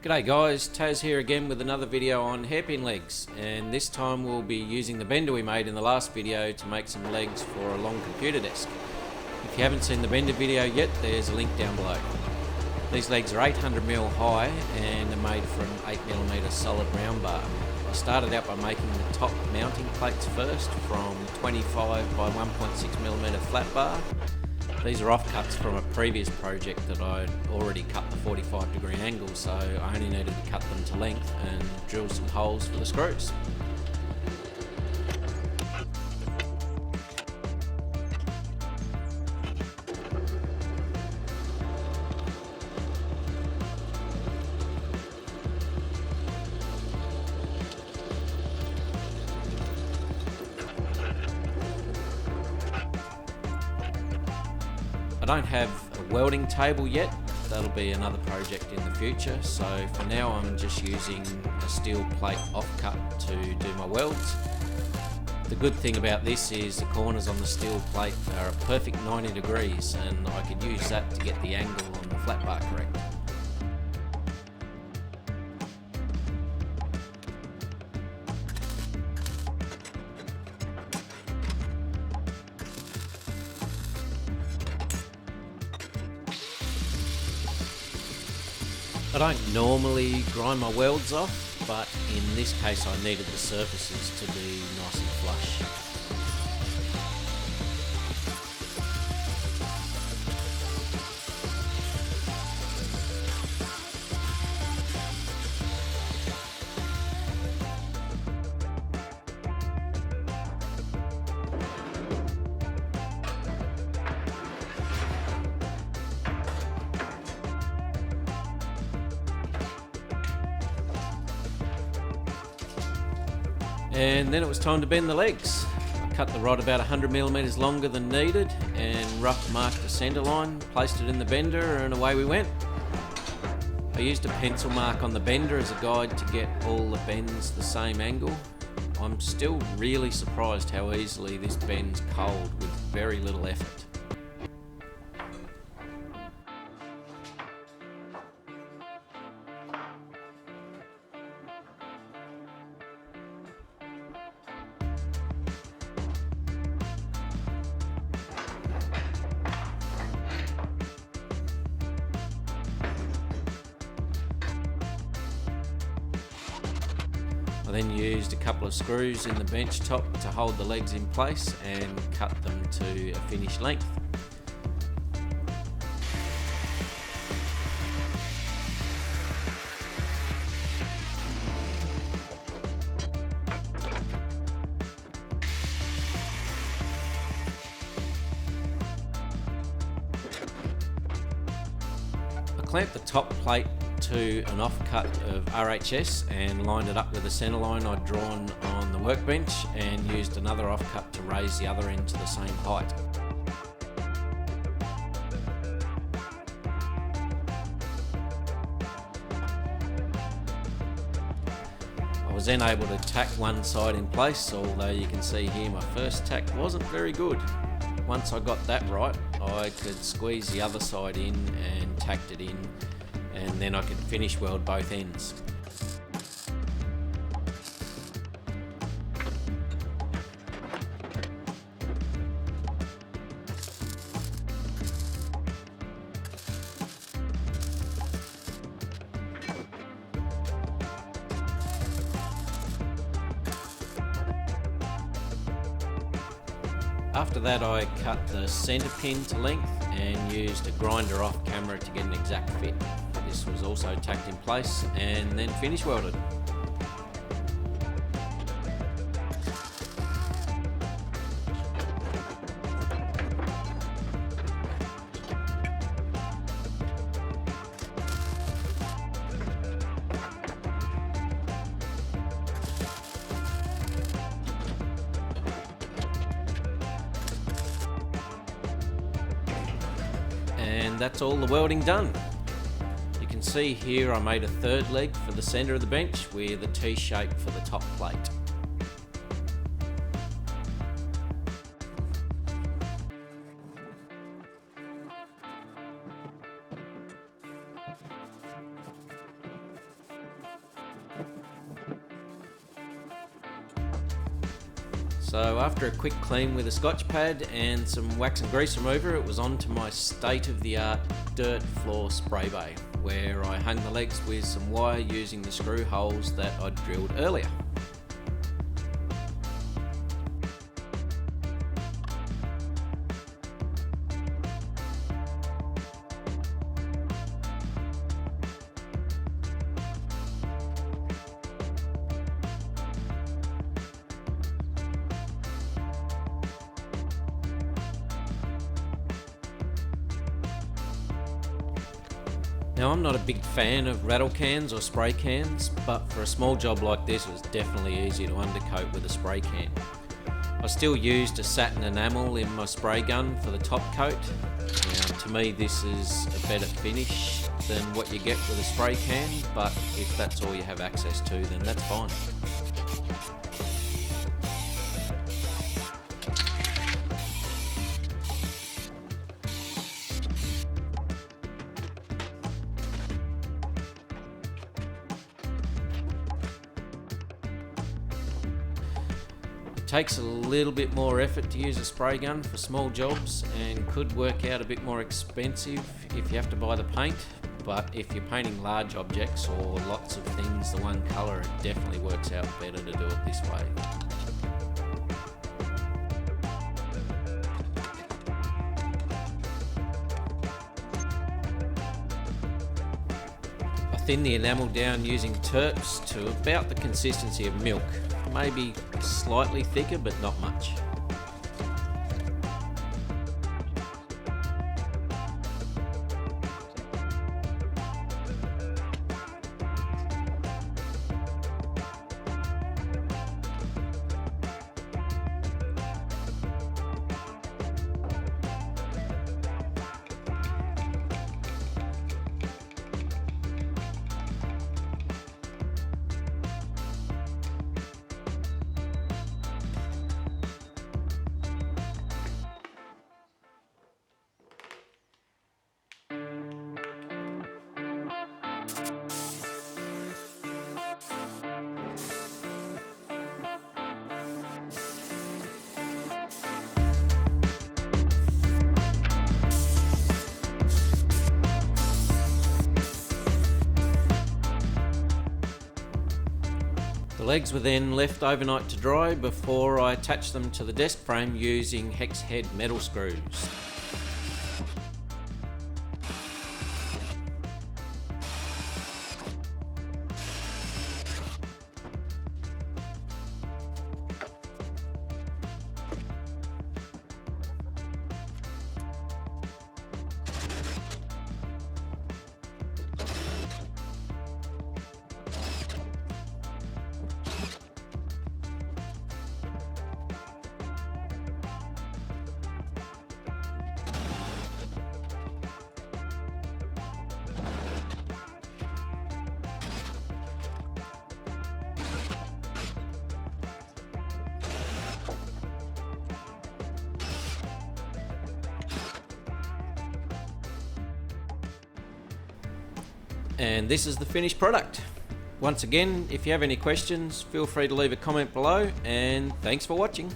G'day guys, Taz here again with another video on hairpin legs, and this time we'll be using the bender we made in the last video to make some legs for a long computer desk. If you haven't seen the bender video yet, there's a link down below. These legs are 800mm high and are made from 8mm solid round bar. I started out by making the top mounting plates first from 25 by 1.6mm flat bar. These are offcuts from a previous project that I'd already cut the 45-degree angle, so I only needed to cut them to length and drill some holes for the screws. I don't have a welding table yet. That'll be another project in the future, so for now I'm just using a steel plate offcut to do my welds. The good thing about this is the corners on the steel plate are a perfect 90 degrees, and I could use that to get the angle on the flat bar correct. I don't normally grind my welds off, but in this case I needed the surfaces to be nice and flush. And then it was time to bend the legs. I cut the rod about 100mm longer than needed and rough marked the centre line, placed it in the bender, and away we went. I used a pencil mark on the bender as a guide to get all the bends the same angle. I'm still really surprised how easily this bends cold with very little effort. I then used a couple of screws in the bench top to hold the legs in place and cut them to a finished length. I clamped the top plate to an offcut of RHS and lined it up with the centre line I'd drawn on the workbench, and used another offcut to raise the other end to the same height. I was then able to tack one side in place, although you can see here my first tack wasn't very good. Once I got that right, I could squeeze the other side in and tacked it in, and then I could finish weld both ends. After that I cut the centre pin to length and used a grinder off camera to get an exact fit. This was also tacked in place and then finish welded. And that's all the welding done. You can see here I made a third leg for the centre of the bench with a T-shape for the top plate. So after a quick clean with a scotch pad and some wax and grease remover, it was on to my state-of-the-art dirt floor spray bay, where I hung the legs with some wire using the screw holes that I'd drilled earlier. Now, I'm not a big fan of rattle cans or spray cans, but for a small job like this it was definitely easy to undercoat with a spray can. I still used a satin enamel in my spray gun for the top coat. Now, to me this is a better finish than what you get with a spray can, but if that's all you have access to, then that's fine. It takes a little bit more effort to use a spray gun for small jobs and could work out a bit more expensive if you have to buy the paint, but if you're painting large objects or lots of things the one colour, it definitely works out better to do it this way. I thin the enamel down using terps to about the consistency of milk. Maybe slightly thicker, but not much. The legs were then left overnight to dry before I attached them to the desk frame using hex head metal screws. And this is the finished product. Once again, if you have any questions, feel free to leave a comment below, and thanks for watching.